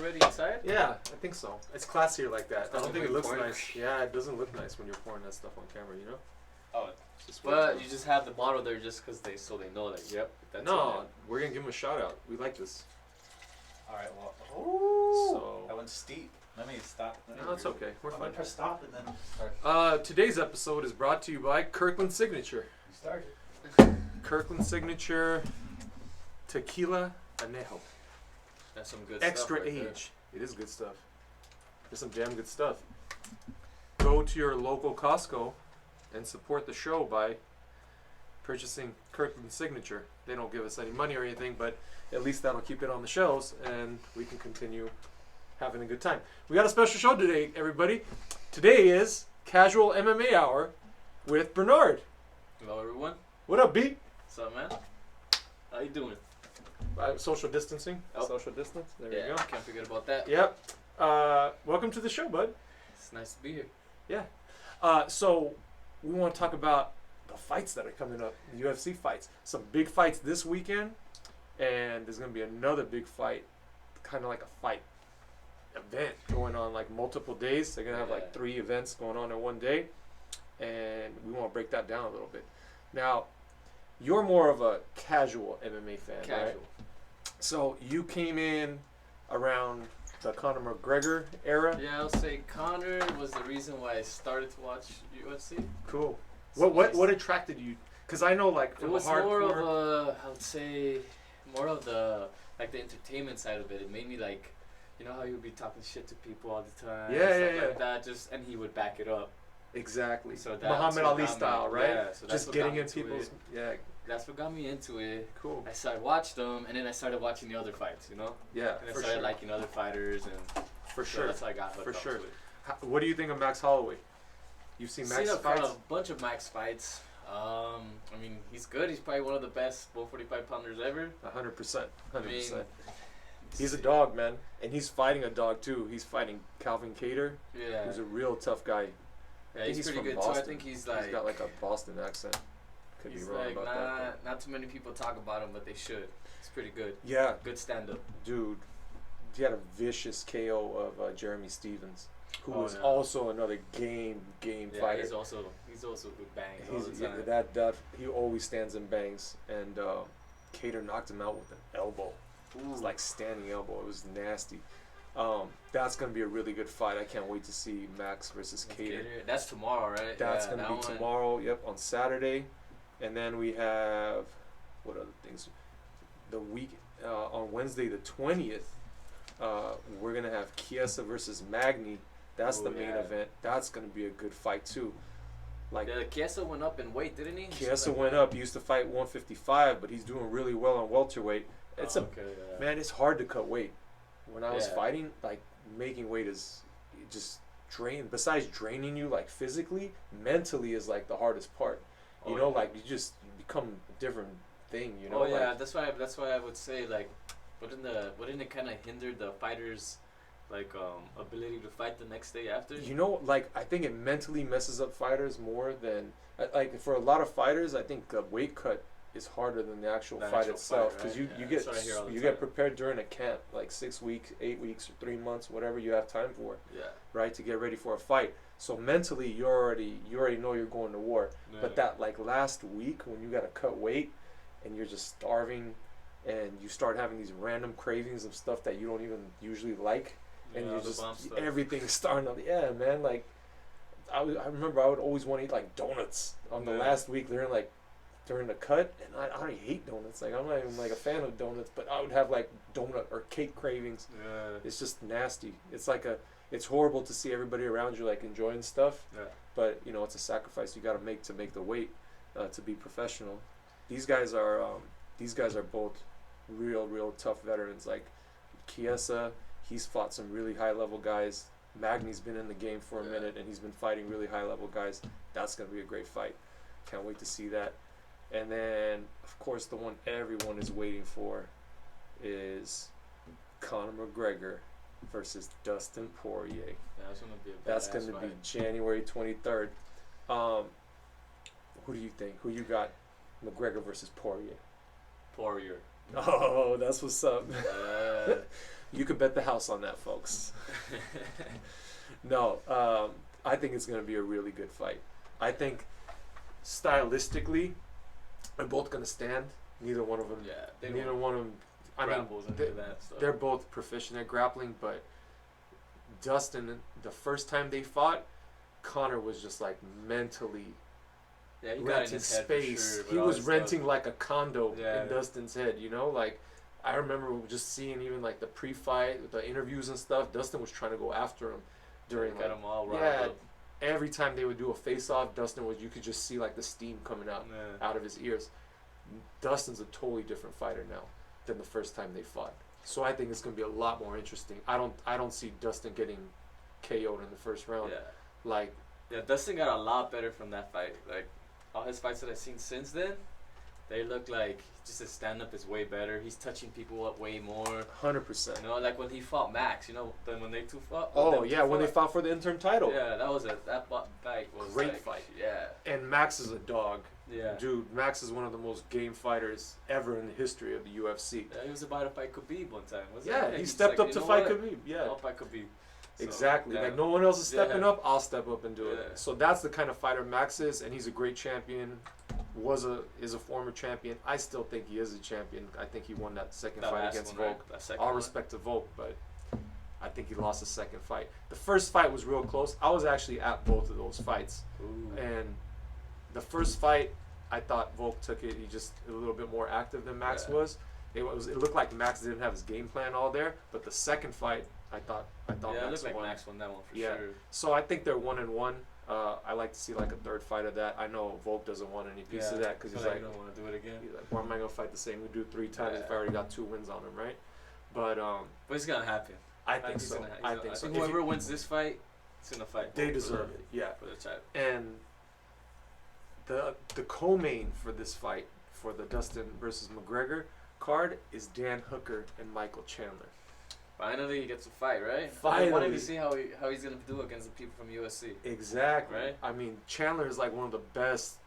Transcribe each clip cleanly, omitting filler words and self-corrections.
already inside? Yeah, I think so. It's classier like that. I don't think it looks porn. nice. Yeah, it doesn't look nice when you're pouring that stuff on camera, you know? Oh, Just but you just have the bottle there just because they know that. Yep. That's no, it. we're gonna give them a shout out. We like this. All right. Well. Oh. So That went steep. Let me stop. no, it's okay. We're I'm fine. gonna press stop and then start. Today's episode is brought to you by Kirkland Signature. You started. Kirkland Signature Tequila Anejo. That's some good Extra stuff. Right age. It is good stuff. It's some damn good stuff. Go to your local Costco and support the show by purchasing Kirkland Signature. They don't give us any money or anything, but at least that'll keep it on the shelves and we can continue having a good time. We got a special show today, everybody. Today is Casual MMA Hour with Bernard. Hello, everyone. What up, B? What's up, man? How you doing? Social distancing. Oh. Social distance. There Yeah, you go. can't forget about that. Yep. Welcome to the show, bud. It's nice to be here. Yeah. So we want to talk about the fights that are coming up, the UFC fights. Some big fights this weekend, and there's going to be another big fight, kind of like a fight event going on like multiple days. They're going to have like 3 events going on in one day, and we want to break that down a little bit. Now, you're more of a casual MMA fan, right? Casual. So you came in around the Conor McGregor era. Yeah, I'll say Conor was the reason why I started to watch UFC. Cool. So What attracted you? Because I know like It from was the hardcore. more of a, I would say, more of the like the entertainment side of it. It made me like, you know how he would be talking shit to people all the time. Yeah, stuff yeah, like that. And he would back it up. Exactly. So that's Muhammad what Ali got me. style, right? Yeah, so that's Just what getting got me in into people's. it. Yeah. That's what got me into it. Cool. I watched them, and then I started watching the other fights. You know. Yeah. And I For started sure. liking other fighters, and For so sure. that's how I got hooked For up sure. to it. What do you think of Max Holloway? You've seen Max Seen fights? a bunch of Max fights. I mean, he's good. He's probably one of the best 145 pounders ever. 100%. 100%. I mean, He's a dog, man, and he's fighting a dog too. He's fighting Calvin Kattar, Yeah. who's a real tough guy. Yeah, think he's he's pretty from good Boston. too. I think he's like. He's got like a Boston accent. Could be he's wrong like about that. not too many people talk about him, but they should. He's pretty good. Yeah, Good stand up. dude, he had a vicious KO of Jeremy Stevens, who Oh, was yeah. also another game Yeah, fighter. he's also good bangs all He's the time. that he always stands and bangs, and Kattar knocked him out with an elbow. It was like standing elbow. It was nasty. That's gonna be a really good fight. I can't wait to see Max versus Kattar. That's tomorrow, right? That's Yeah, gonna that be one. tomorrow. Yep, on Saturday, and then we have what other things? The week on Wednesday the 20th, we're gonna have Chiesa versus Magny. That's the Ooh, main yeah. event. That's gonna be a good fight too. Like Yeah, Chiesa went up in weight, didn't he? Chiesa went up. He used to fight 155, but he's doing really well on welterweight. It's okay, yeah. man, it's hard to cut weight. When I was Yeah. fighting, like making weight is just besides draining you like physically, mentally is like the hardest part. You know, yeah. like you become a different thing, you know? Oh yeah, like, that's why I would say like, wouldn't it kind of hinder the fighters, like ability to fight the next day after? you know, like I think it mentally messes up fighters more than like for a lot of fighters, I think the weight cut is harder than the actual The fight actual itself fight, because right? you Yeah, get that's what I hear all the you time. get prepared during a camp like 6 weeks, 8 weeks, or 3 months, whatever you have time for, Yeah. right, to get ready for a fight. So mentally, you already know you're going to war. Yeah. But that like last week when you gotta cut weight and you're just starving and you start having these random cravings of stuff that you don't even usually like, and Yeah, you the just bomb stuff. everything's starting to man, like I remember I would always want to eat like donuts on the Yeah. last week during the cut, and I hate donuts. Like I'm not even like a fan of donuts, but I would have like donut or cake cravings. Yeah. It's just nasty. It's like it's horrible to see everybody around you like enjoying stuff, Yeah. but you know it's a sacrifice you got to make the weight to be professional. These guys are both real tough veterans. Like Chiesa, he's fought some really high level guys. Magny's been in the game for a Yeah. minute and he's been fighting really high level guys. That's gonna be a great fight. Can't wait to see that. And then of course the one everyone is waiting for is Conor McGregor versus Dustin Poirier. Yeah, that's gonna be a That's badass going to be fight. January 23rd. Who do you think? Who you got? McGregor versus Poirier. Poirier. Oh, that's what's up. You could bet the house on that, folks. No, I think it's going to be a really good fight. I think stylistically, they're both going to stand. Neither one of them. Yeah. Neither one of them. I mean, Grapples into that stuff. they're both proficient at grappling, but Dustin, the first time they fought, Conor was just like mentally Yeah, he got in renting his head space. for sure. He was renting like a condo Yeah. in Dustin's head, you know? Like, I remember just seeing even like the pre-fight, the interviews and stuff. Dustin was trying to go after him during got like, him all riled yeah, up. every time they would do a face-off, Dustin was, you could just see like the steam coming out Yeah. out of his ears. Dustin's a totally different fighter now than the first time they fought. So I think it's going to be a lot more interesting. I don't see Dustin getting KO'd in the first round. Yeah. Like, Yeah, Dustin got a lot better from that fight. Like, all his fights that I've seen since then, they look like just his stand-up is way better. He's touching people up way more. 100%. You know, like when he fought Max, you know, then when they two fought. Oh, yeah, when they fought for the interim title. Yeah, that fight was Great like, fight. Yeah. And Max is a dog. Yeah. Dude, Max is one of the most game fighters ever in the history of the UFC. Yeah, he was about to fight Khabib one time, wasn't Yeah, he? he He's stepped like, up you to know fight what? Khabib. Yeah, I'll fight Khabib. So, exactly. yeah. Like, no one else is stepping Yeah. up, I'll step up and do it. Yeah. So that's the kind of fighter Max is, and he's a great champion. Is a former champion. I still think he is a champion. I think he won that second That fight last against one, Volk. right? That second All one. respect to Volk, but I think he lost the second fight. The first fight was real close. I was actually at both of those fights. Ooh. And the first fight, I thought Volk took it. He just a little bit more active than Max Yeah. was. It looked like Max didn't have his game plan all there. But the second fight, I thought Yeah, it Max looked like won. Max won that one for Yeah. sure. So I think they're 1-1. I like to see like a third fight of that. I know Volk doesn't want any piece of that because he's like, you don't want to do it again. he's like, why am I gonna fight the same dude 3 times if I Yeah. already got 2 wins on him, right? But But it's gonna happen. I think he's so. gonna- he's I gonna- think so. If whoever you- wins this fight, it's gonna fight. they Volk deserve it. Yeah. for the title. And the co-main for this fight, for the Dustin versus McGregor card, is Dan Hooker and Michael Chandler. Finally, he gets a fight, right? Finally. I wanted to see how he's gonna do against the people from USC. Exactly. Right? I mean, Chandler is like one of the best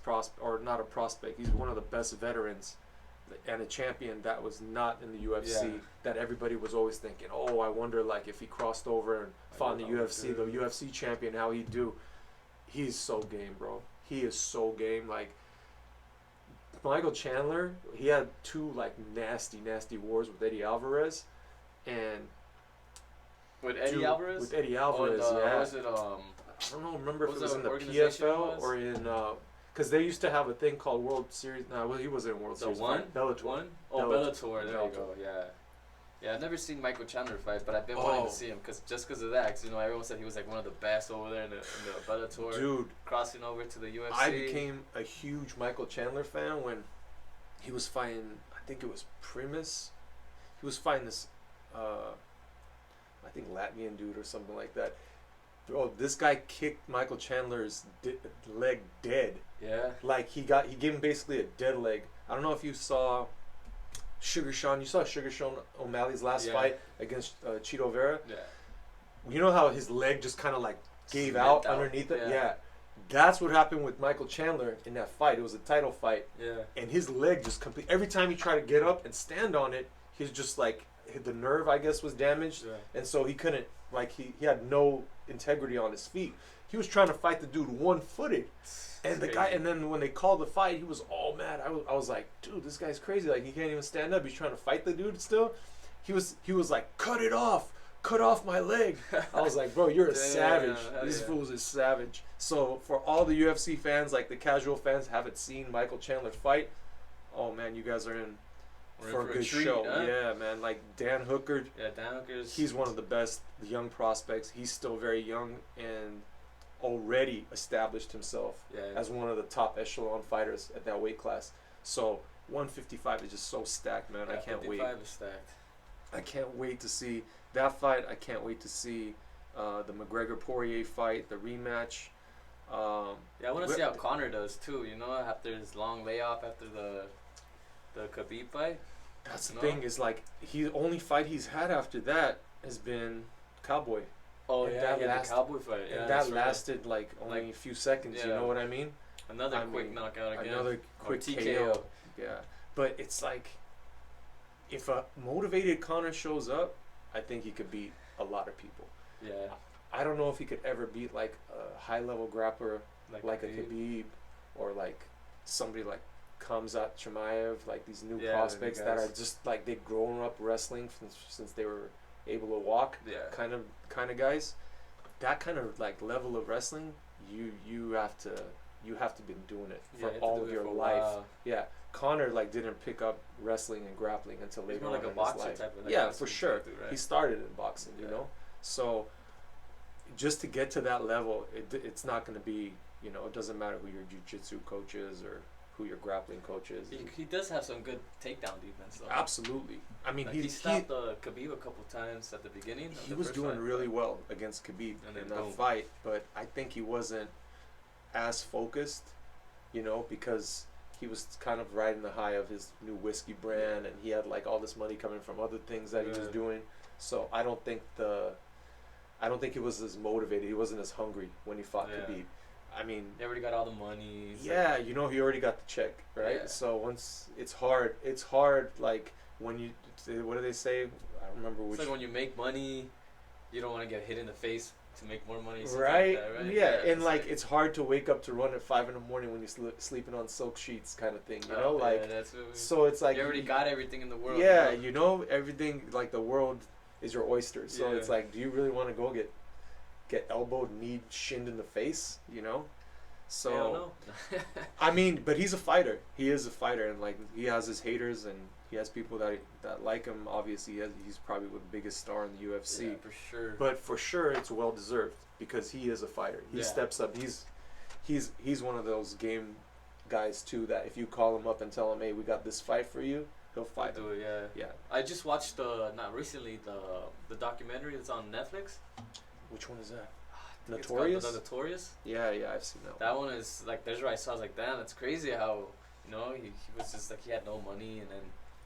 prospect, or not a prospect. He's one of the best veterans and a champion that was not in the UFC. Yeah. That everybody was always thinking, oh, I wonder like if he crossed over and fought in the how he'd UFC, the do. UFC champion, how he'd do. He's so game, bro. He is so game. Like Michael Chandler, he had 2 like nasty wars with Eddie Alvarez, and With Eddie dude, Alvarez? with Eddie Alvarez, yeah. Was it I don't know. Remember if What it was was in that the organization it PFL was? or in because they used to have a thing called World Series. No, well, he wasn't in World the Series. one? Bellator. One? Oh, Bellator. Bellator. There you go. Yeah. Yeah, I've never seen Michael Chandler fight, but I've been wanting to see him just because of that. Cause, you know, everyone said he was like one of the best over there in the Bellator. Dude, Crossing over to the UFC. I became a huge Michael Chandler fan when he was fighting. I think it was Primus. He was fighting this, I think Latvian dude or something like that. Bro, this guy kicked Michael Chandler's leg dead. Yeah. Like he gave him basically a dead leg. I don't know if you saw Sugar Sean. You saw Sugar Sean O'Malley's last Yeah. fight against Chito Vera. Yeah. You know how his leg just kind of like gave Slipped out out. underneath it? Yeah. Yeah. That's what happened with Michael Chandler in that fight. It was a title fight, Yeah. and his leg just every time he tried to get up and stand on it, he's just like the nerve, I guess, was damaged, Yeah. and so he couldn't. Like he had no integrity on his feet. He was trying to fight the dude one-footed. And the guy, and then when they called the fight, he was all mad. I was like, dude, this guy's crazy. Like he can't even stand up. He's trying to fight the dude still. He was like, cut off my leg. I was like, bro, you're a Damn, savage. hell This yeah. fool's a savage. So for all the UFC fans, like the casual fans, haven't seen Michael Chandler fight. Oh man, you guys are in We're for in a good treat, show. huh? Yeah, man. Like Dan Hooker, Yeah, Dan Hooker's. he's one of the best young prospects. He's still very young and already established himself Yeah. as one of the top echelon fighters at that weight class. So 155 is just so stacked, man. I can't wait. 55 is stacked. I can't wait to see that fight. I can't wait to see the McGregor-Poirier fight, the rematch. Yeah, I want to see how Conor does too. You know, after his long layoff after the Khabib fight. That's the No? thing is like the only fight he's had after that has been Cowboy. Oh And yeah, that he had last- the Cowboy fight. Yeah, And that's that right. lasted like only Like, a few seconds, you yeah. know what I mean? Another I quick mean, knockout again. Another Or quick TKO. KO. Yeah. But it's like if a motivated Conor shows up, I think he could beat a lot of people. Yeah. I don't know if he could ever beat like a high level grappler like a Khabib or like somebody like Khamzat Chimaev, like these new prospects that are just like they've grown up wrestling since they were able to walk. Yeah. Kind of guys. That kind of like level of wrestling, you have to been doing it for all of your life. Yeah. Conor like didn't pick up wrestling and grappling until later on like a in boxer his life. type of like yeah, for sure. right? He started in boxing, you know. So just to get to that level, it's not going to be, you know, it doesn't matter who your jiu-jitsu coach is or who your grappling coach is. He does have some good takedown defense, though. Absolutely. I mean, like he stopped Khabib a couple times at the beginning. He was doing really well against Khabib in that fight, but I think he wasn't as focused, you know, because he was kind of riding the high of his new whiskey brand, and he had like all this money coming from other things that he was doing. So I don't think he was as motivated. He wasn't as hungry when he fought Khabib. I mean, he already got all the money. Yeah, you know, he already got the check, right? Yeah. So once it's hard. Like when you, what do they say? I don't remember which. It's like when you make money, you don't want to get hit in the face to make more money. Right? Like that, right? Yeah, and like it's hard to wake up to run at 5 a.m. when you're sleeping on silk sheets, kind of thing. You know, like that's so it's like you already got everything in the world. Yeah, you know everything. Like the world is your oyster. So it's like, do you really want to go get elbowed, knee, shinned in the face? You know. So I don't know. I mean, but he's a fighter. He is a fighter, and like he has his haters, and he has people that like him. Obviously, he's probably the biggest star in the UFC. Yeah, for sure. But for sure, it's well deserved because he is a fighter. He steps up. He's one of those game guys too. That if you call him up and tell him, "Hey, we got this fight for you," he'll fight. He'll do it. Yeah. Yeah. I just watched not recently the documentary that's on Netflix. Which one is that? Notorious? The Notorious? Yeah, I've seen that one. That one is, like, there's where I saw, I was like, damn, that's crazy how, you know, he was just, like, he had no money, and then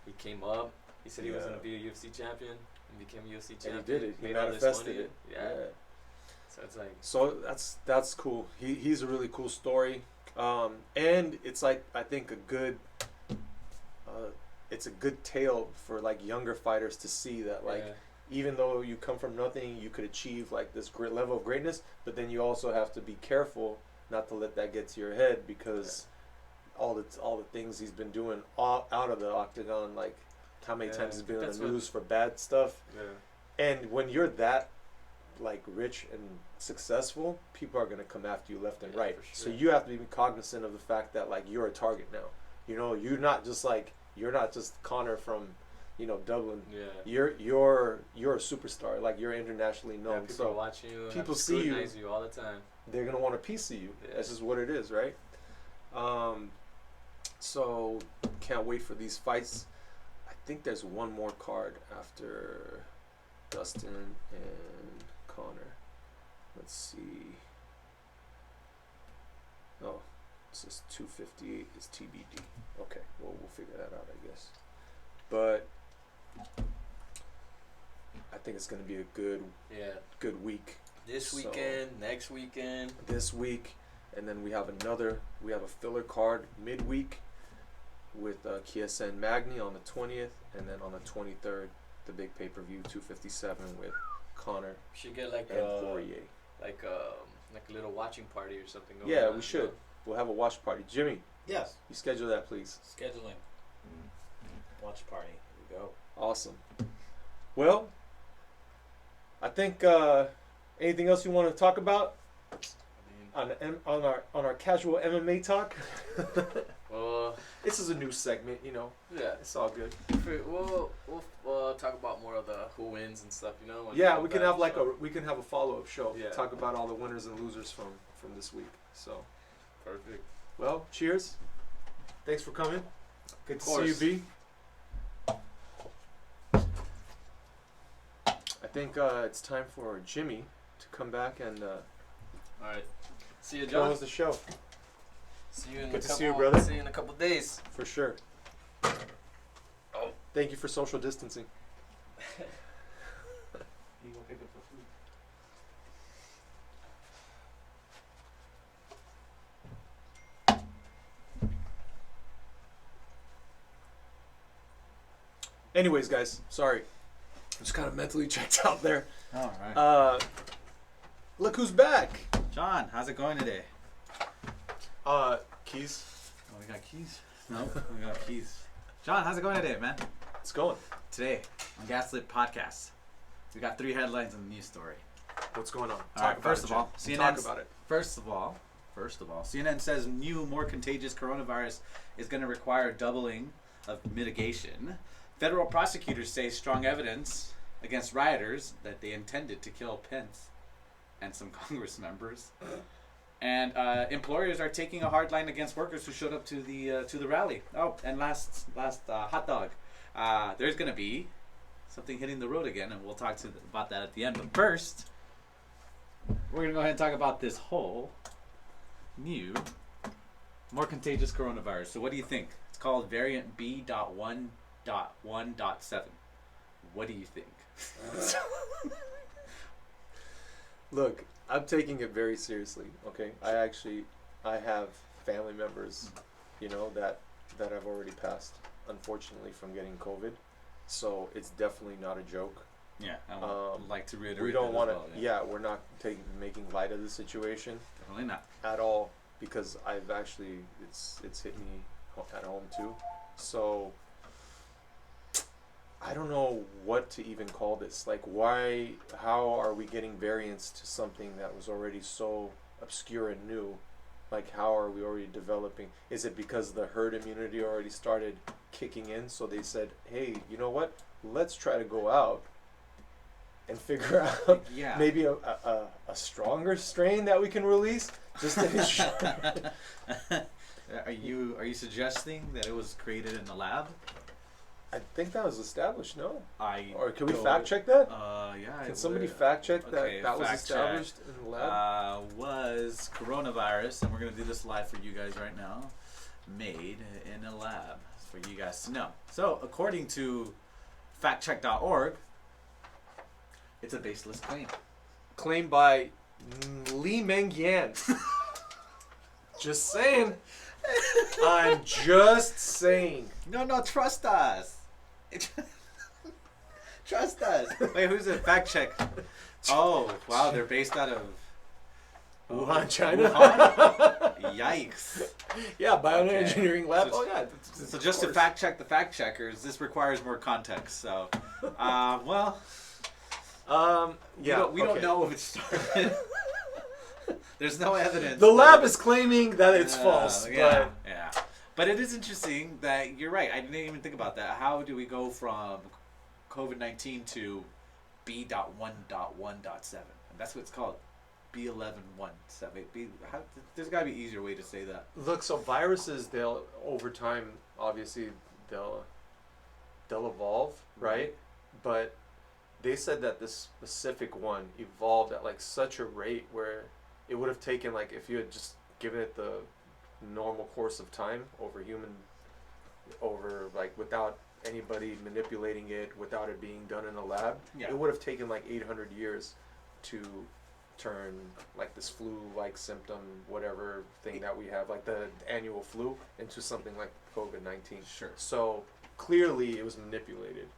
he came up. He said he was going to be a UFC champion, and became a UFC champion. And he did it. He made manifested it. Yeah. So it's like... So that's cool. He's a really cool story. And it's, like, I think it's a good tale for, like, younger fighters to see that, like... Yeah. Even though you come from nothing, you could achieve like this great level of greatness, but then you also have to be careful not to let that get to your head because all the things he's been doing out of the octagon, like how many times he's been in the news for bad stuff. Yeah. And when you're that like rich and successful, people are gonna come after you left and right. Sure. So you have to be cognizant of the fact that like you're a target now. You know, you're not just Conor from, you know, Dublin. Yeah. You're a superstar. Like you're internationally known. Yeah, people are watching you. People see you all the time. They're gonna want a piece of you. Yeah. This is what it is, right? So can't wait for these fights. I think there's one more card after Dustin and Conor. Let's see. Oh, this is 258 is TBD. Okay, well we'll figure that out, I guess. But I think it's gonna be a good week. This weekend, next weekend. This week, and then we have a filler card midweek with KSN Magny on the 20th, and then on the 23rd, the big pay-per-view 257 with Conor. We should get like Poirier. Like a little watching party or something. Yeah, we should. We'll have a watch party. Jimmy. Yes. You schedule that, please. Scheduling. Watch party. Here we go. Awesome. Well, I think anything else you want to talk about on our casual MMA talk? Well, this is a new segment, you know. Yeah, it's all good. We'll talk about more of the who wins and stuff, you know. Yeah, we can have a follow-up show. Yeah. Talk about all the winners and losers from this week. So. Perfect. Well, cheers. Thanks for coming. Good to see you, B. I think it's time for Jimmy to come back and all right. See you, John. Close the show. See you in Good to see you, brother. See you in a couple days. For sure. Oh, thank you for social distancing. You go pick up the food. Anyways, guys, sorry. Just kind of mentally checked out there. All right. Look who's back. John, how's it going today? Keys. Oh, we got keys? No, we got keys. John, how's it going today, man? It's going. Today, on GasLit Podcast, we got 3 headlines in the news story. What's going on? All right, first of all, talk about it. First of all, CNN says new, more contagious coronavirus is going to require doubling of mitigation. Federal prosecutors say strong evidence against rioters that they intended to kill Pence and some Congress members. And employers are taking a hard line against workers who showed up to the rally. Oh, and last hot dog. There's going to be something hitting the road again, and we'll talk about that at the end. But first, we're going to go ahead and talk about this whole new, more contagious coronavirus. So what do you think? It's called variant B.1.1.7. What do you think? Look, I'm taking it very seriously, okay? I have family members, that have already passed, unfortunately, from getting COVID. So it's definitely not a joke. Yeah, I would like to reiterate. We don't want to. Well, We're not making light of the situation. Definitely not at all, because I've actually it's hit me at home too. So I don't know what to even call this. Like, how are we getting variants to something that was already so obscure and new? Like, how are we already developing? Is it because the herd immunity already started kicking in? So they said, hey, you know what? Let's try to go out and figure out maybe a stronger strain that we can release. Just to ensure. Are you suggesting that it was created in the lab? I think that was established, no? Or can we don't- fact check that? Yeah. Can somebody fact check Okay, that was fact established in the lab? Was coronavirus, and we're going to do this live for you guys right now, made in a lab for you guys to know. So, according to factcheck.org, it's a baseless claim. Claimed by Li Mengyan. Just saying. I'm just saying. No, trust us. Trust us. Wait, who's it? Fact check. Oh, wow, they're based out of Wuhan, China. Wuhan? Yikes. Yeah, bioengineering lab. So, yeah. So just to fact check the fact checkers, this requires more context. So, well, yeah, we don't know if it started. There's no evidence. The lab is claiming that it's false. Yeah. But it is interesting that you're right. I didn't even think about that. How do we go from COVID-19 to B.1.1.7? And that's what it's called. B11.1.7. There's got to be an easier way to say that. Look, so viruses, they'll over time, obviously, they'll evolve, right? But they said that this specific one evolved at like such a rate where it would have taken, like, if you had just given it the normal course of time over like without anybody manipulating it, without it being done in a lab, it would have taken like 800 years to turn like this flu-like symptom, whatever thing that we have, like the annual flu, into something like COVID-19. Sure. So clearly it was manipulated.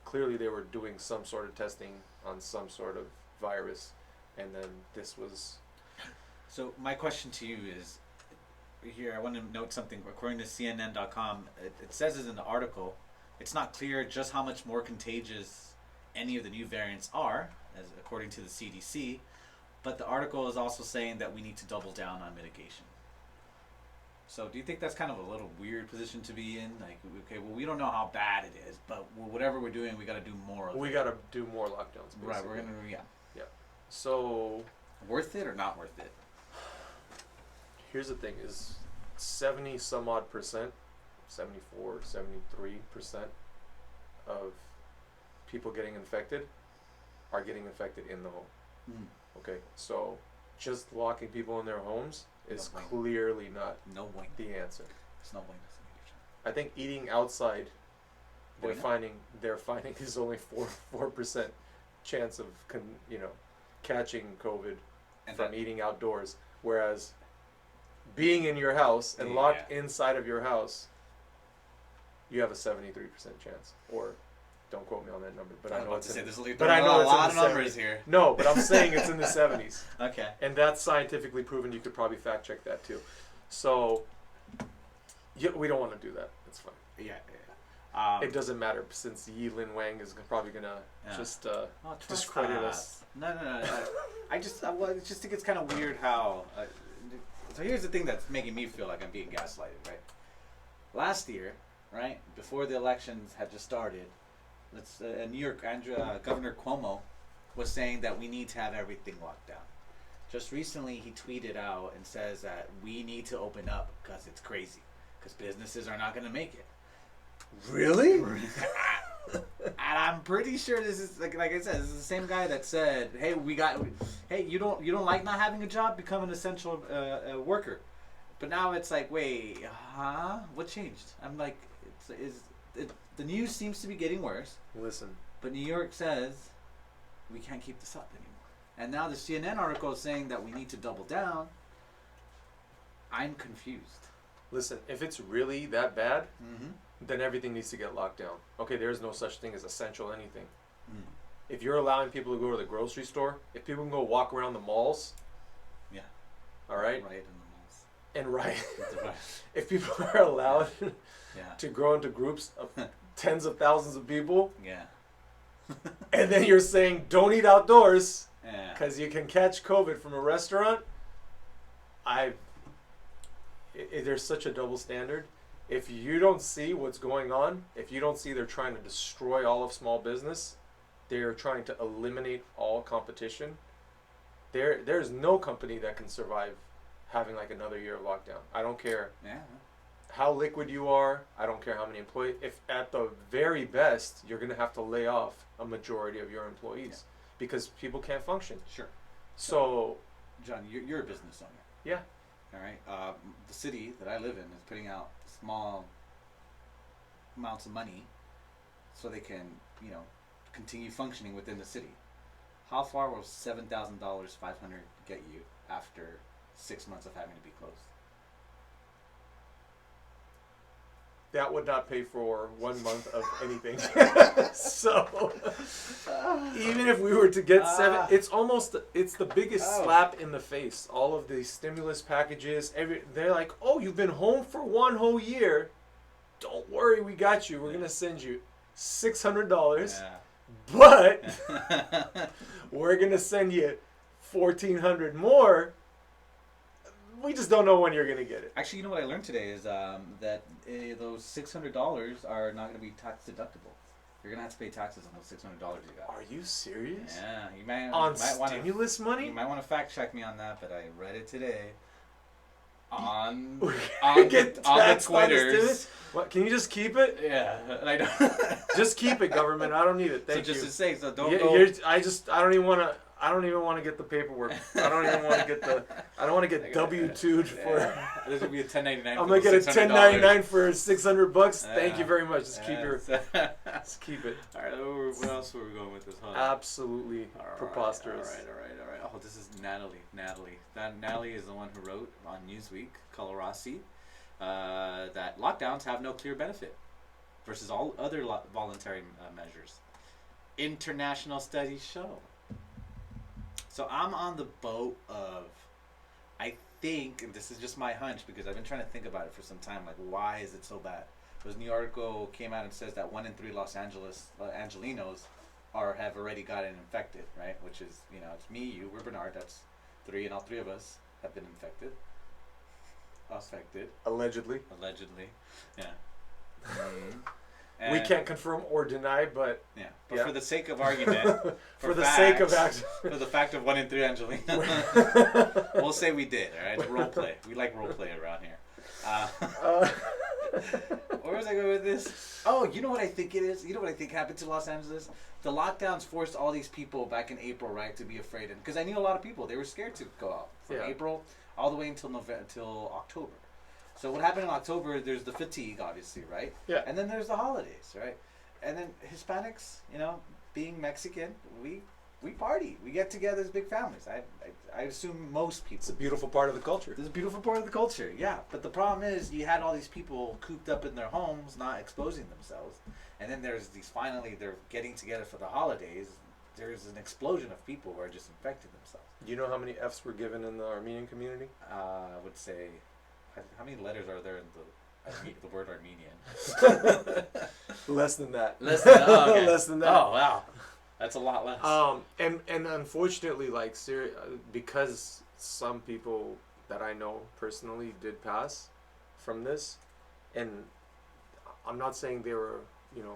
Clearly they were doing some sort of testing on some sort of virus, and then this was. So my question to you is, here I want to note something. According to CNN.com, it says in the article, it's not clear just how much more contagious any of the new variants are, as according to the CDC, but the article is also saying that we need to double down on mitigation. So do you think that's kind of a little weird position to be in? Like, okay, well, we don't know how bad it is, but whatever we're doing, we got to do more of it. We got to do more lockdowns, basically. Right, we're going to, yeah. So, worth it or not worth it? Here's the thing, is 70 some odd percent, 74, 73% of people getting infected are getting infected in the home. Okay, so just locking people in their homes is clearly not the answer. It's no way. I think eating outside, they're finding is only 4% chance of catching COVID from eating outdoors, whereas being in your house and locked inside of your house, you have a 73% chance, or Don't quote me on that number, but I I was know about it's to say in there's but I know a it's in lot of the numbers 70s. here. No, but I'm saying it's in the 70s. Okay. And that's scientifically proven. You could probably fact check that too. So, yeah, we don't want to do that. It's fine. Yeah. It doesn't matter since Yi Lin Wang is probably going to just discredit us. No. I just think it's kind of weird how. So here's the thing that's making me feel like I'm being gaslighted, right? Last year, right, before the elections had just started, New York Governor Cuomo was saying that we need to have everything locked down. Just recently, he tweeted out and says that we need to open up because it's crazy, because businesses are not going to make it. Really? And I'm pretty sure this is like I said, this is the same guy that said, "Hey, you don't like not having a job? Become an essential worker." But now it's like, wait, what changed? I'm like, the news seems to be getting worse. Listen, but New York says we can't keep this up anymore. And now the CNN article is saying that we need to double down. I'm confused. Listen, if it's really that bad, Mm-hmm. then everything needs to get locked down. Okay, there's no such thing as essential anything. Mm. If you're allowing people to go to the grocery store, if people can go walk around the malls, Yeah. all right, Right in the malls. and right, Right. if people are allowed Yeah. to grow into groups of tens of thousands of people, Yeah. and then you're saying don't eat outdoors Yeah. because you can catch COVID from a restaurant, there's such a double standard. If you don't see what's going on, if you don't see they're trying to destroy all of small business, they're trying to eliminate all competition, there's no company that can survive having like another year of lockdown. I don't care Yeah. how liquid you are. I don't care how many employees. If at the very best, you're going to have to lay off a majority of your employees because people can't function. Sure. So, John, you're a business owner. yeah. All right. The city that I live in is putting out small amounts of money so they can, continue functioning within the city. How far will $7,000, $500 get you after 6 months of having to be closed? That would not pay for 1 month of anything. So, even if we were to get it's the biggest slap in the face. All of the stimulus packages, they're like, oh, you've been home for 1 whole year. Don't worry, we got you. We're going to send you $600, but we're going to send you $1,400 more. We just don't know when you're going to get it. Actually, you know what I learned today is that those $600 are not going to be tax deductible. You're going to have to pay taxes on those $600 you got. Are you serious? Yeah, you might On stimulus money? You might want to fact check me on that, but I read it today. On Get the taxed on the Twitters. stimulus? What? Can you just keep it? Yeah, I don't. Just keep it, government. I don't need it. Thank so just you. to say, so don't Yeah, go. I don't even want to get the paperwork. I don't want to get W-2'd for. This would be a 1099. I'm gonna get a 1099 for $600. Thank you very much. Just keep just keep it. All right, what else were we going with this? Huh? Absolutely preposterous. All right. Oh, this is Natalie. Natalie is the one who wrote on Newsweek, Colorasi, that lockdowns have no clear benefit versus all other voluntary measures. International studies show. So I'm on the boat of, I think, and this is just my hunch because I've been trying to think about it for some time, like why is it so bad? Because new article came out and says that 1 in 3 Los Angelinos have already gotten infected, right? Which is, it's me, you, we're Bernard, that's 3, and all 3 of us have been infected. Affected. Allegedly. Yeah. We can't confirm or deny, but for the sake of argument, for the sake of for the fact of 1 in 3 Angelinos, we'll say we did. All right, role play. We like role play around here. Where was I going with this? Oh, you know what I think it is? You know what I think happened to Los Angeles? The lockdowns forced all these people back in April, right, to be afraid, because I knew a lot of people. They were scared to go out from April all the way until October. So what happened in October, there's the fatigue, obviously, right? Yeah. And then there's the holidays, right? And then Hispanics, being Mexican, we we party. We get together as big families. I assume most people. It's a beautiful part of the culture. It's a beautiful part of the culture, yeah. But the problem is you had all these people cooped up in their homes, not exposing themselves. And then there's these, finally, they're getting together for the holidays. There's an explosion of people who are just infecting themselves. Do you know how many Fs were given in the Armenian community? I would say, how many letters are there in the word Armenian? Less than that. Less than that. Oh, okay. Less than that. Oh, wow. That's a lot less. And unfortunately, like, because some people that I know personally did pass from this, and I'm not saying they were, you know,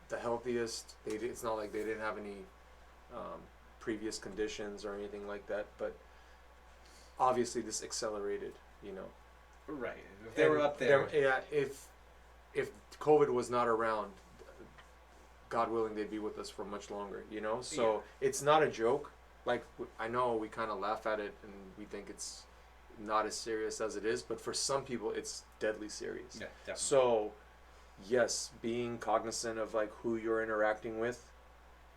the healthiest. It's not like they didn't have any previous conditions or anything like that, but obviously this accelerated, you know. Right. If they were up there. If COVID was not around, God willing, they'd be with us for much longer, you know? So it's not a joke. Like, I know we kind of laugh at it and we think it's not as serious as it is, but for some people, it's deadly serious. Yeah, definitely. So, yes, being cognizant of, like, who you're interacting with,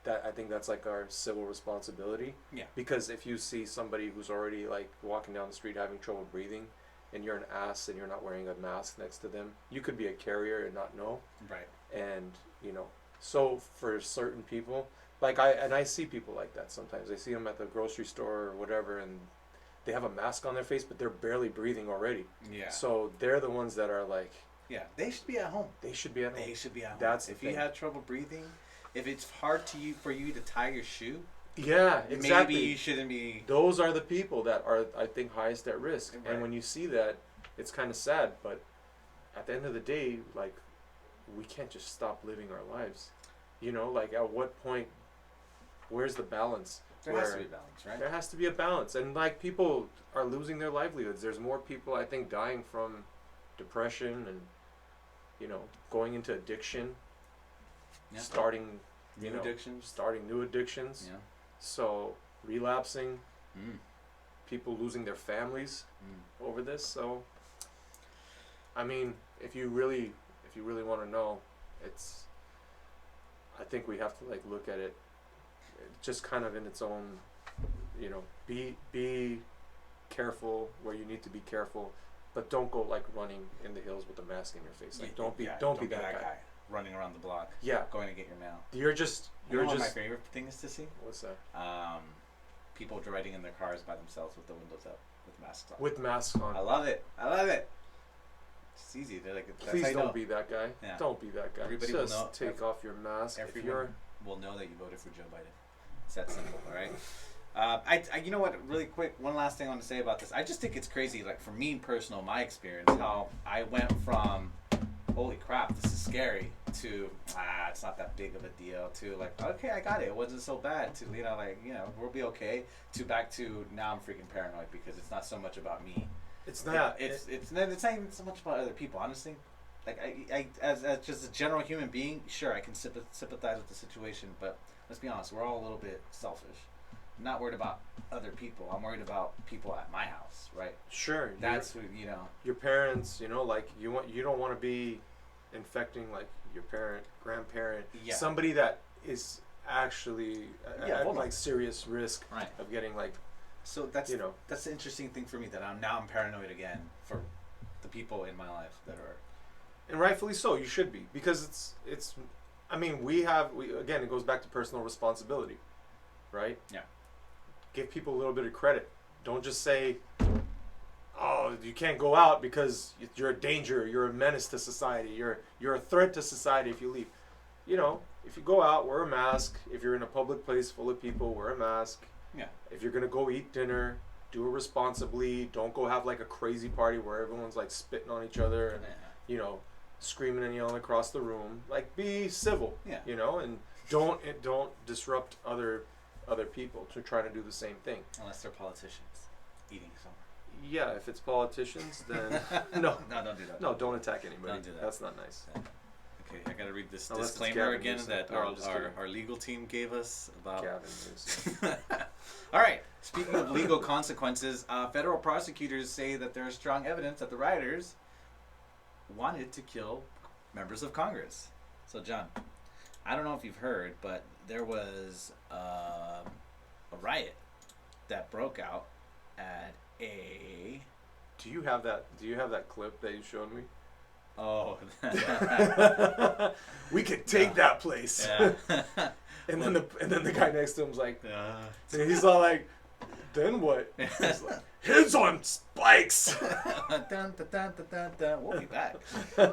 I think that's, like, our civil responsibility. Yeah. Because if you see somebody who's already, like, walking down the street having trouble breathing, and you're an ass and you're not wearing a mask next to them, you could be a carrier and not know. Right. And, you know, so for certain people, like I see people like that sometimes. I see them at the grocery store or whatever, and they have a mask on their face, but they're barely breathing already. Yeah. So they're the ones that are like, yeah, they should be at home. They should be at home. They should be at home. That's if the you thing. have trouble breathing, if it's hard for you to tie your shoe, yeah, exactly. Maybe you shouldn't be. Those are the people that are, I think, highest at risk. Right. And when you see that, it's kind of sad. But at the end of the day, like, we can't just stop living our lives. You know, like, at what point, where's the balance? There has to be a balance, right? There has to be a balance. And, like, people are losing their livelihoods. There's more people, I think, dying from depression and, you know, going into addiction, starting new addictions. Yeah. So, relapsing, people losing their families over this. So, I mean, if you really want to know, I think we have to, like, look at it just kind of in its own, you know, be careful where you need to be careful, but don't go, like, running in the hills with a mask in your face. Like, don't be that guy running around the block. Yeah. Going to get your mail. You're just what my favorite thing is to see? What's that? People riding in their cars by themselves with the windows up, with masks on. With masks on. I love it. It's easy. They're like, that's Please how you don't know. be that guy. Yeah. Don't be that guy. Everybody just will know. take off your mask. Everyone will know that you voted for Joe Biden. It's that simple, all right? I you know what? Really quick, one last thing I want to say about this. I just think it's crazy. Like, for me, personal, my experience, how I went from, holy crap, this is scary, to it's not that big of a deal, to, like, okay, I got it. It wasn't so bad. To, you know, like, you know, we'll be okay. To back to now I'm freaking paranoid because it's not so much about me. It's not. It's not even so much about other people, honestly. Like, I as just a general human being, sure, I can sympathize with the situation, but let's be honest, we're all a little bit selfish. I'm not worried about other people. I'm worried about people at my house, right? Sure. That's who, you know. Your parents, you know, like, you don't want to be infecting, like, your parent, grandparent, somebody that is actually at like serious risk of getting, like. So that's, you know, that's the interesting thing for me, that I'm paranoid again for the people in my life that are. And rightfully so, you should be, because it's I mean, again, it goes back to personal responsibility, right? Yeah. Give people a little bit of credit. Don't just say, oh, you can't go out because you're a danger, you're a menace to society, you're a threat to society if you leave. You know, if you go out, wear a mask. If you're in a public place full of people, wear a mask. Yeah. If you're gonna go eat dinner, do it responsibly. Don't go have, like, a crazy party where everyone's, like, spitting on each other and, you know, screaming and yelling across the room. Like, be civil. Yeah. You know, and don't disrupt other people to try to do the same thing. Unless they're politicians eating somewhere. Yeah, if it's politicians, then no, don't do that. No, don't attack anybody. Don't do that. That's not nice. Yeah. Okay, I gotta read this disclaimer again that our legal team gave us about. All right. Speaking of legal consequences, federal prosecutors say that there is strong evidence that the rioters wanted to kill members of Congress. So, John, I don't know if you've heard, but there was a riot that broke out at a. Do you have that? Do you have that clip that you showed me? Oh. We could take that place. Yeah. and then the guy next to him's like, and he's all like, then what? He's like, heads on spikes. Dun, dun, dun, dun, dun, dun. We'll be back. I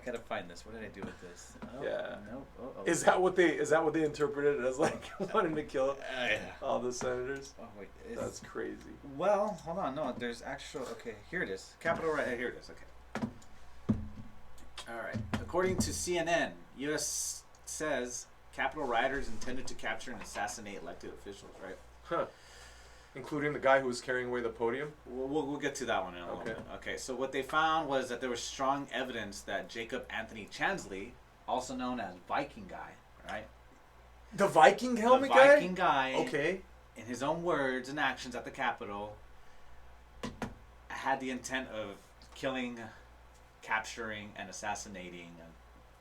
gotta find this. What did I do with this? Oh, Yeah. No. Oh. Is that what they interpreted it as, like wanting to kill Yeah. all the senators? Oh wait. That's crazy. Well, hold on. No, there's actual. Okay, here it is. Capitol riot. Here it is. Okay. All right. According to CNN, U.S. says Capitol rioters intended to capture and assassinate elected officials. Right. Huh. Including the guy who was carrying away the podium? We'll get to that one in a little bit. Okay, so what they found was that there was strong evidence that Jacob Anthony Chansley, also known as Viking Guy, right? The Viking helmet the guy? Viking Guy, Okay. in his own words and actions at the Capitol, had the intent of killing, capturing, and assassinating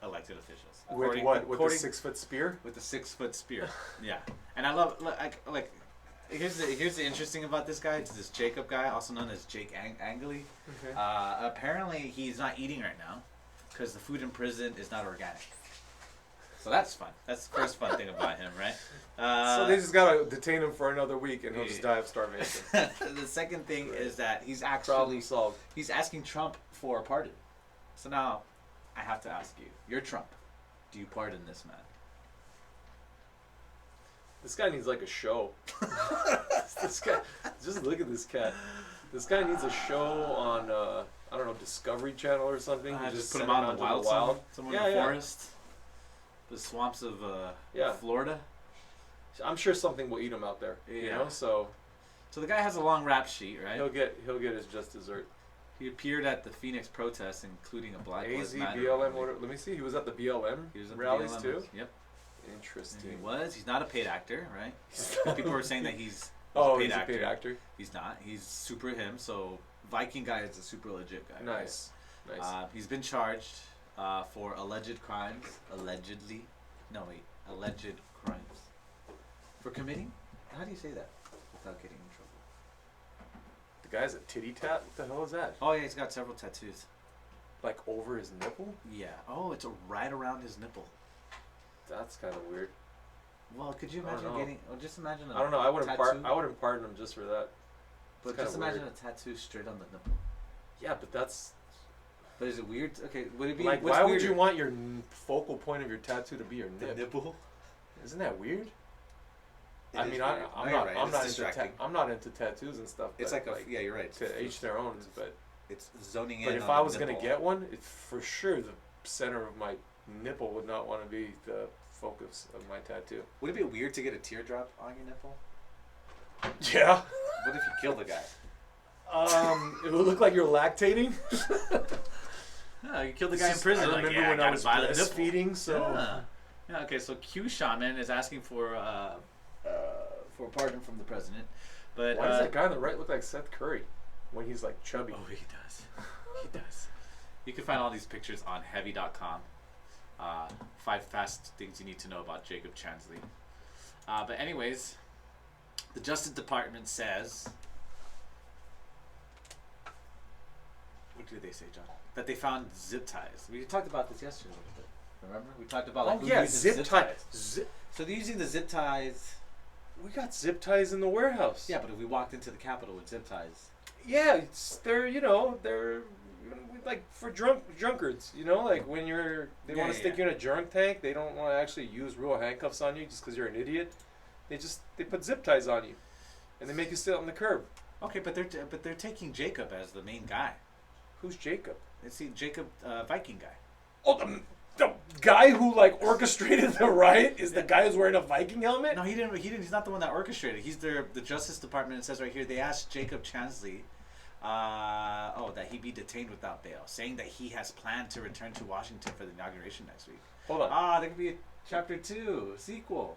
elected officials. With what? With the 6-foot spear? With the 6-foot spear. Yeah. And I love, like here's the interesting about this guy. It's this Jacob guy, also known as Jake Angley. Okay. Apparently, he's not eating right now because the food in prison is not organic. So that's fun. That's the first fun thing about him, right? So they just gotta detain him for another week, and he'll just die of starvation. The second thing is that he's Problem solved. he's asking Trump for a pardon. So now, I have to ask you: you're Trump. Do you pardon this man? This guy needs like a show. This guy, just look at this cat. This guy needs a show on, I don't know, Discovery Channel or something. You Just put send him out in the onto wild, somewhere in the Yeah. forest, the swamps of Yeah. Florida. I'm sure something will eat him out there. You Yeah. know, so So the guy has a long rap sheet, right? he'll get his just dessert. He appeared at the Phoenix protests, including a Black Lives AZ, Matter BLM. rally. Let me see. He was at the BLM He was at the rallies BLM. too. Yep. Interesting. He was. He's not a paid actor, right? People were saying that he's Oh, a paid he's actor. a paid actor. He's not. He's super him. So Viking Guy is a super legit guy. Nice. Right? Nice. He's been charged for alleged crimes. Allegedly. No, wait. Alleged crimes. For committing? How do you say that without getting in trouble? The guy's a titty tat. What the hell is that? Oh, yeah, he's got several tattoos. Like over his nipple? Yeah. Oh, it's right around his nipple. That's kind of weird. Well, could you I don't imagine know. getting? Well, just imagine. I don't know. I wouldn't tattoo. pardon him just for that. But It's kinda just imagine weird. a tattoo straight on the nipple. Yeah, but that's But is it weird? Okay, would it be like, what's why would weirder? you want your focal point of your tattoo to be your the nip? nipple? Isn't that weird? It I is mean, weird. I'm No, you're not. right. I'm It's not distracting. I'm not into tattoos and stuff. It's but, like a yeah, you're right. to each their own. But It's zoning in. but if on I the was gonna nipple. get one, it, for sure the center of my nipple would not want to be the focus of my tattoo. Would it be weird to get a teardrop on your nipple? Yeah. What if you kill the guy? It would look like you're lactating. No, you killed the guy in prison. I like, remember yeah, when I was violent nipple. breastfeeding, so Yeah. Okay, so Q Shaman is asking for a pardon from the president, but why does that guy on the right look like Seth Curry when he's like chubby? Oh, he does. He does. You can find all these pictures on heavy.com. 5 fast things you need to know about Jacob Chansley. But anyways, the Justice Department says, what did they say, John? That they found zip ties. We talked about this yesterday a little bit. Remember? We talked about like Oh who yeah, uses zip ties. So they're using the zip ties. We got zip ties in the warehouse. Yeah, but if we walked into the Capitol with zip ties, Yeah, they're like for drunkards. You know, like when they want to stick you in a drunk tank. They don't want to actually use real handcuffs on you just because you're an idiot. They put zip ties on you, and they make you sit on the curb. okay, but they're taking Jacob as the main guy. Who's Jacob? It's the Jacob Viking guy. Oh, the guy who like orchestrated the riot is the guy who's wearing a Viking helmet. No, he didn't. He's not the one that orchestrated. He's the Justice Department. It says right here they asked Jacob Chansley, that he be detained without bail, saying that he has planned to return to Washington for the inauguration next week. Hold on. There could be a chapter 2 sequel.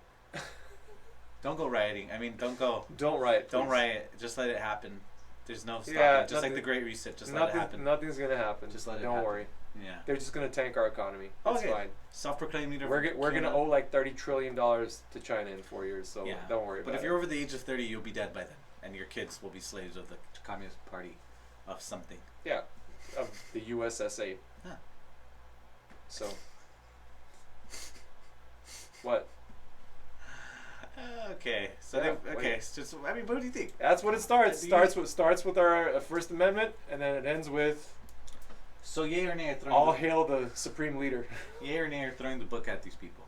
Don't go rioting. I mean, don't go. Don't riot. Don't please. riot. Just let it happen. There's no stopping. Yeah, Just like nothing- the Great Reset. Just let it happen. Nothing's gonna happen. Just let it Don't happen. worry. Yeah. They're just gonna tank our economy. That's Okay. fine. Self-proclaimed leader. We're gonna owe like $30 trillion to China in 4 years, so Yeah. don't worry about it. But if you're over the age of 30, you'll be dead by then, and your kids will be slaves of the Communist Party of something. Yeah, of the USSA. Huh. So. What? Okay. So Yeah, okay. So, I mean, what do you think? That's what it starts. Do you- Starts with our First Amendment, and then it ends with So yay or nay are all throwing hail the supreme leader. yay or nay are throwing the book at these people.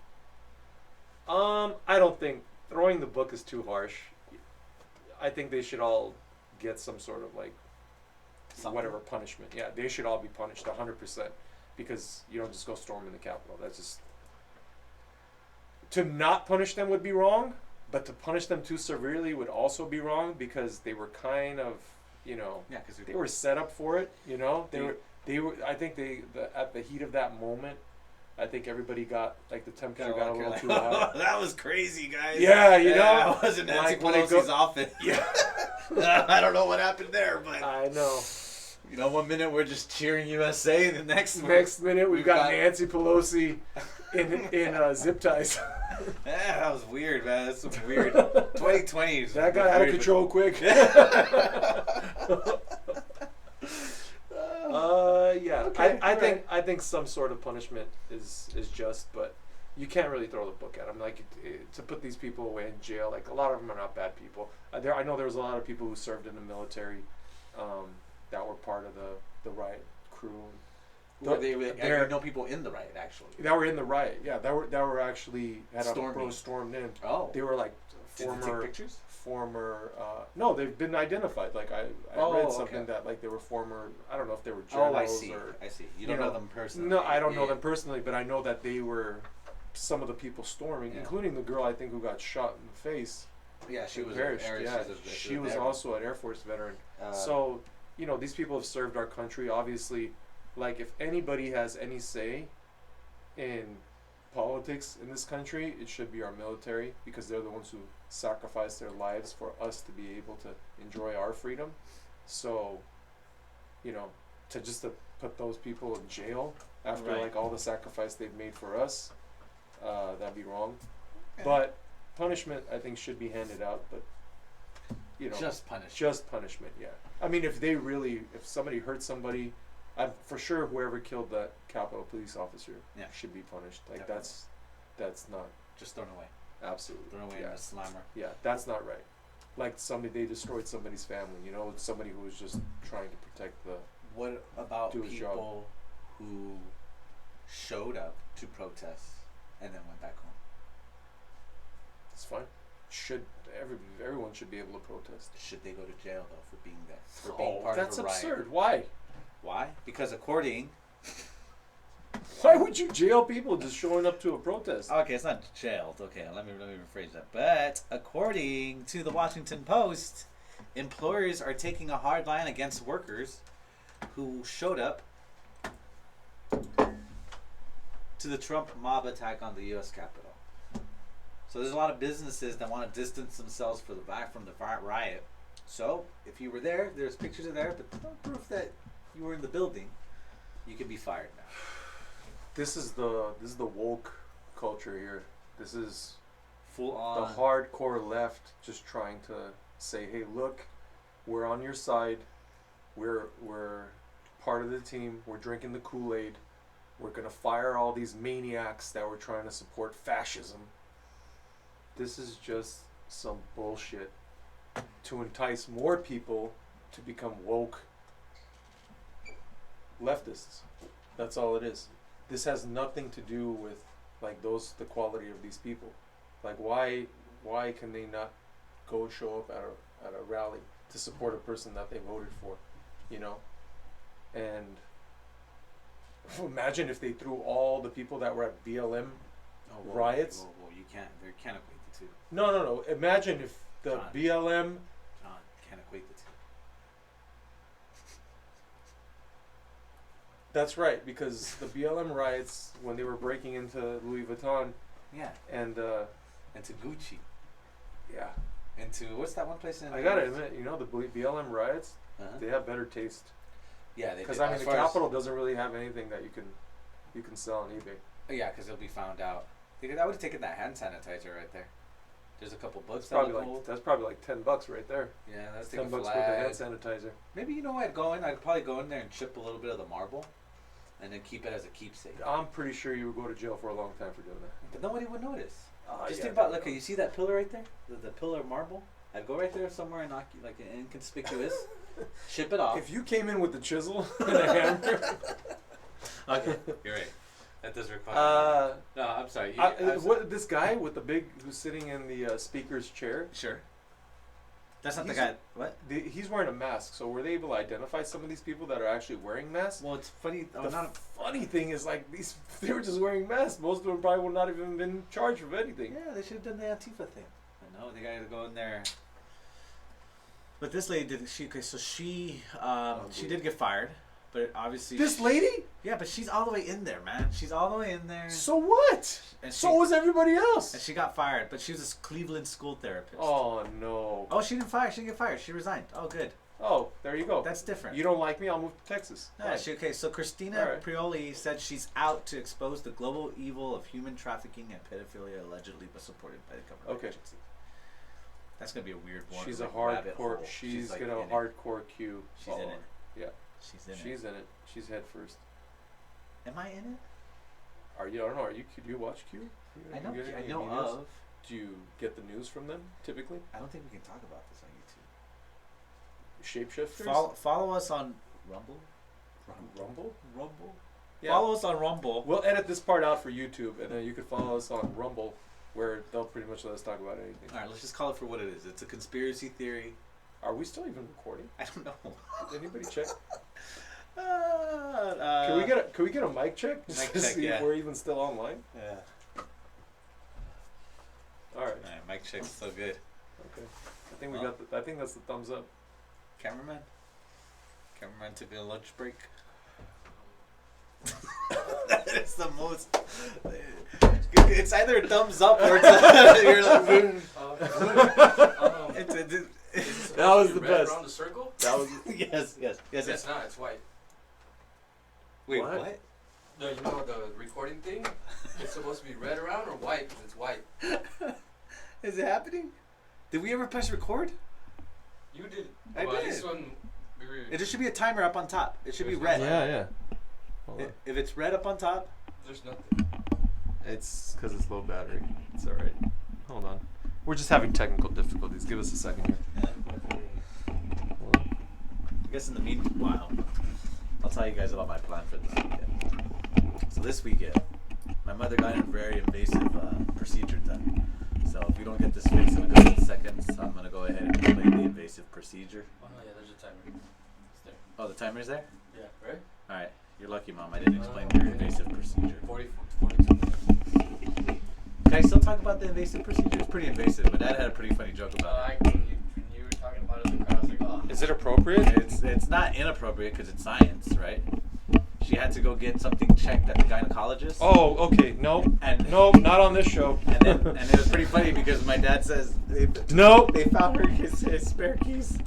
I don't think throwing the book is too harsh. I think they should all get some sort of like Something. whatever punishment. Yeah, they should all be punished 100% because you don't just go storming the Capitol. That's just to not punish them would be wrong, but to punish them too severely would also be wrong because they were kind of, Yeah, because they were set up for it. They were. I think at the heat of that moment, I think everybody got like the temperature got a little too high. That was crazy, guys. Yeah, you know, that was in Nancy like when it Pelosi's office. Yeah, I don't know what happened there, but I know. 1 minute we're just cheering USA, and the next Minute we've got Nancy Pelosi in zip ties. Yeah, that was weird, man. That's so weird. 2020 is That got out of control quick. Yeah. Okay, I think some sort of punishment is just, but you can't really throw the book at them. Like to put these people away in jail. Like a lot of them are not bad people. I know there was a lot of people who served in the military, that were part of the riot crew. I know people in the riot actually. That were in the riot. Yeah, that were actually had Storming. stormed in. Oh, They were like did they take former. pictures? No, they've been identified. Like I Oh, read something okay. that like they were former. I don't know if they were Oh, generals I see. or. I see. You don't know them personally. No, I don't know Yeah. them personally, but I know that they were some of the people storming, Yeah. including the girl I think who got shot in the face. Yeah, she was perished. Yeah, she she was also an Air Force veteran. So these people have served our country. Obviously, like if anybody has any say in politics in this country, it should be our military because they're the ones who sacrifice their lives for us to be able to enjoy our freedom. So, to put those people in jail after Right. like all the sacrifice they've made for us, that'd be wrong. Yeah. But punishment, I think, should be handed out. But just punish. just punishment. Yeah. I mean, if somebody hurt somebody, I'm for sure whoever killed that Capitol police officer should be punished. Like Definitely. that's not Just thrown away. absolutely. Thrown away Yeah. in the slammer. Yeah, that's not right. Like they destroyed somebody's family. Somebody who was just trying to protect the. What about Do his job. people who showed up to protest and then went back home? It's fine. Everyone should be able to protest. Should they go to jail though for being there? For being part That's of a riot? absurd. Why? Why? Because according Why would you jail people just showing up to a protest? Okay, it's not jailed. Okay, let me rephrase that. But according to the Washington Post, employers are taking a hard line against workers who showed up to the Trump mob attack on the U.S. Capitol. So there's a lot of businesses that want to distance themselves from the riot. So if you were there, there's pictures of there, but no proof that you were in the building. You can be fired now. This is the woke culture here. This is Full the on. hardcore left just trying to say, hey, look, we're on your side. We're part of the team. We're drinking the Kool-Aid. We're going to fire all these maniacs that were trying to support fascism. This is just some bullshit to entice more people to become woke leftists. That's all it is. This has nothing to do with like the quality of these people. Like why can they not go show up at a rally to support a person that they voted for, And imagine if they threw all the people that were at BLM riots. Well, you can't. They can't equate the two. No. Imagine if the John. BLM. John, can't equate the two. That's right, because the BLM riots when they were breaking into Louis Vuitton Yeah. and And to Gucci. yeah, And to what's that one place in? I gotta admit, the BLM riots, Uh-huh. they have better taste. Yeah, they Because do. I mean, As the far as- Capitol doesn't really have anything that you can sell on eBay. Yeah, because it'll be found out. I would have taken that hand sanitizer right there. There's a couple books That's probably like $10 right there. Yeah, that's take $10 a worth of flag. hand sanitizer. Maybe you know what? I'd probably go in there and chip a little bit of the marble, and then keep it as a keepsake. I'm pretty sure you would go to jail for a long time for doing that. But nobody would notice. Just Yeah, think about, no, look, no. you see that pillar right there? The pillar of marble? I'd go right there somewhere and knock you like an inconspicuous, chip it off. If you came in with the chisel and a hammer. Okay, you're right. That does require. No, I'm sorry. This guy with the who's sitting in the speaker's chair? Sure. That's not the He's- guy. What? He's wearing a mask, so were they able to identify some of these people that are actually wearing masks? Well, it's funny. The funny thing is, like, they were just wearing masks. Most of them probably would not even been charged with anything. Yeah, they should have done the Antifa thing. I know, they got to go in there. But this lady did. She did get fired, but obviously This lady? Yeah, but she's all the way in there, man. She's all the way in there. So what? And So was everybody else. And she got fired, but she was a Cleveland school therapist. Oh no. Oh, she didn't fire. She didn't get fired. She resigned. Oh, good. Oh, there you go. That's different. You don't like me? I'll move to Texas. Yeah, Fine. okay, so Christina All right. Prioli said she's out to expose the global evil of human trafficking and pedophilia allegedly was supported by the government Okay. agency. That's going to be a weird one. She's like a rabbit hardcore. hole. She's like gonna in it. hardcore Q. She's in it. Yeah. She's in it. She's in it. She's head first. Am I in it? Are you? I don't know. Do you watch Q? I know. You get I any know news? of. Do you get the news from them typically? I don't think we can talk about this on YouTube. Shapeshifters. Follow us on Rumble. Rumble. Follow us on Rumble. We'll edit this part out for YouTube, and then you can follow us on Rumble, where they'll pretty much let us talk about anything. All right, let's just call it for what it is. It's a conspiracy theory. Are we still even recording? I don't know. Did anybody check? Can Can we get a mic check? Mic To check, see yeah. if we're even still online. Yeah. All right. All right, mic check's so good. Okay. I think we got. I think that's the thumbs up. Cameraman took a lunch break. It's the most. It's either a thumbs up or it's you're like. That was the red best. around the circle? That was. Yes. It's not. It's white. Wait, What? what? No, you know the recording thing? It's supposed to be red around or white? 'Cause it's white. Is it happening? Did we ever press record? You did. I Well, did. This one, we were. There should be a timer up on top. It should be There's red. no Yeah. Hold on. If it's red up on top, There's nothing. It's because it's low battery. It's all right. Hold on. We're just having technical difficulties. Give us a second here. Hold on. I guess in the meanwhile, I'll tell you guys about my plan for this weekend. So this weekend, my mother got a very invasive procedure done. So if we don't get this fixed in a couple of seconds, I'm going to go ahead and explain the invasive procedure. Oh, yeah, there's a timer. It's there. Oh, the timer's there? Yeah, right? Alright, you're lucky, Mom. I didn't explain your invasive procedure. 42 minutes. Can I still talk about the invasive procedure? It's pretty invasive. My dad had a pretty funny joke about it. You were talking about it in the crowd. I was like, oh. Is it appropriate? It's not inappropriate because it's science, right? She had to go get something checked at the gynecologist. Oh, okay. No. And Nope, not on this show. and it was pretty funny because my dad says they Nope. found her his spare keys.